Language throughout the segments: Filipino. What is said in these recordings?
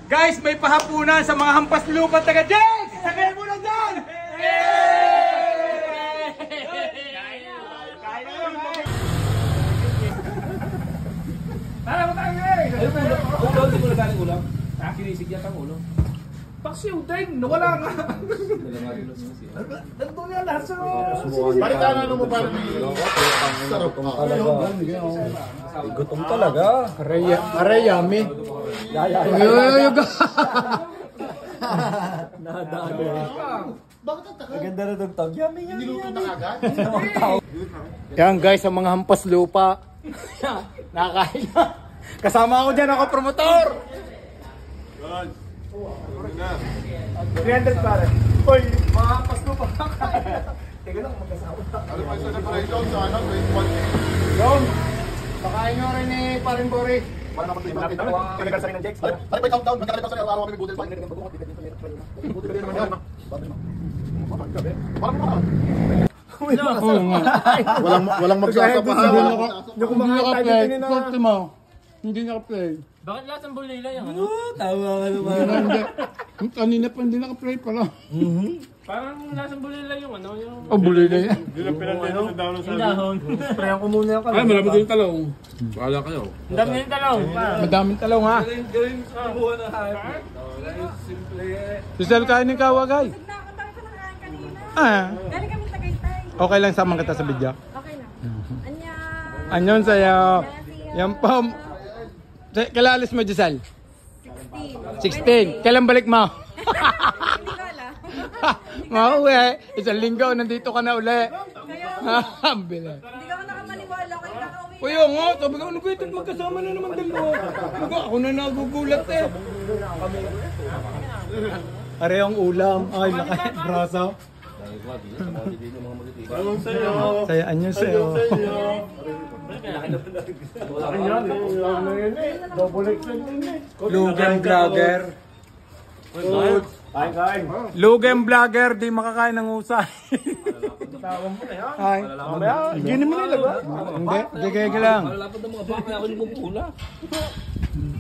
Guys, may pahapunan sa mga hampas lupa taga James! Sagay mo na dyan! Tara mo tayo eh! Ulo, hindi mo na galing ulam. Kinisigyat ang ulo. Paksiw, ding! Nawala nga! Nandun yan lahat sa... Parikanan mo para sarap ka. Gutom talaga. Aray, yummy! Nadali. Bakit ang tagal? Maganda na ng tawag. Yummy, yummy, Niluto na agad? Yan guys, ang mga hampas lupa. Nakakain na. Kasama ako dyan, ako promotor! 300 pare. Hoy, mga hampas lupa. Teka lang, magkasama. Ano pa isa na pala ito? Sa ano? Yon, pakain nyo rin ni Paring Bori. Paano naman ito? Pinagasarin ng Jex. Ano pa countdown? Magkakalit pa sa araw kami budel pa. Walang magsasapahan. Hindi ko naka-play. Sorte mo. Hindi naka-play. Bakit lahat ng bulila yung ano? Tama ka naman. Hindi. Kanina pa hindi naka-play pala. Parang lahat ng bulila yung ano? Yung... Oh, bulay na yan. Yung dahon. Sprayan ko muna yung Ay, marami din talong. Bahala kayo. Ang dami yung talong. Madaming talong ha. Gawin sa buwan na happy. Simple eh. Susel kain ng kawagay. Nakakatawa ko nakakaan kanina. Ah, Galing kami Tagaytay. okay lang sama kita sa video. Okay na. Anya. Anyon sa'yo. Yan po. Kailan alis mo, Giselle? 16. Kailan balik mo? Hindi ko alam. Mauwi. Isang linggo, nandito ka na uli. Kaya Bila. hindi ka nakapaniwala kaya kakauwi. Uy, nga, sabi ko, ano ba ito? Magkasama na naman dalawa. Ako na nagugulat eh. Are ang ulam. Ay, laki. Braso. Sayaan nyo sa'yo. Lugen vlogger. Lugen vlogger, di makakain ng usay. Ay, gini mo nila ba? Hindi, gigay lang. Malapad ng mga baka ako yung pula.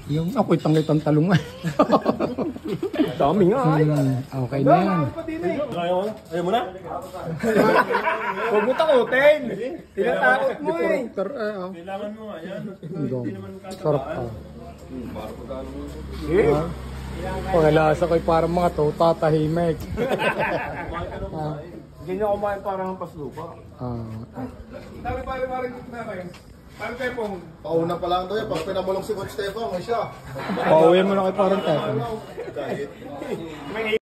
Yung ako'y tangitang talong eh. Dami nga ay. Okay na yan. Ayaw mo na? Huwag mo takutin. Tinatakot mo eh. Kailangan mo, ayan. Sarap pa. Pangalasa ko'y parang mga to, tatahimik. Hindi niya kumain parang ang paslupa. Sabi pare-pare dito na kayo. Paano kayo pong? Pauna pa lang doon. Pag pinamulong si Coach Stefan, may siya. Pauwi mo na kay parang tayo. Kahit. May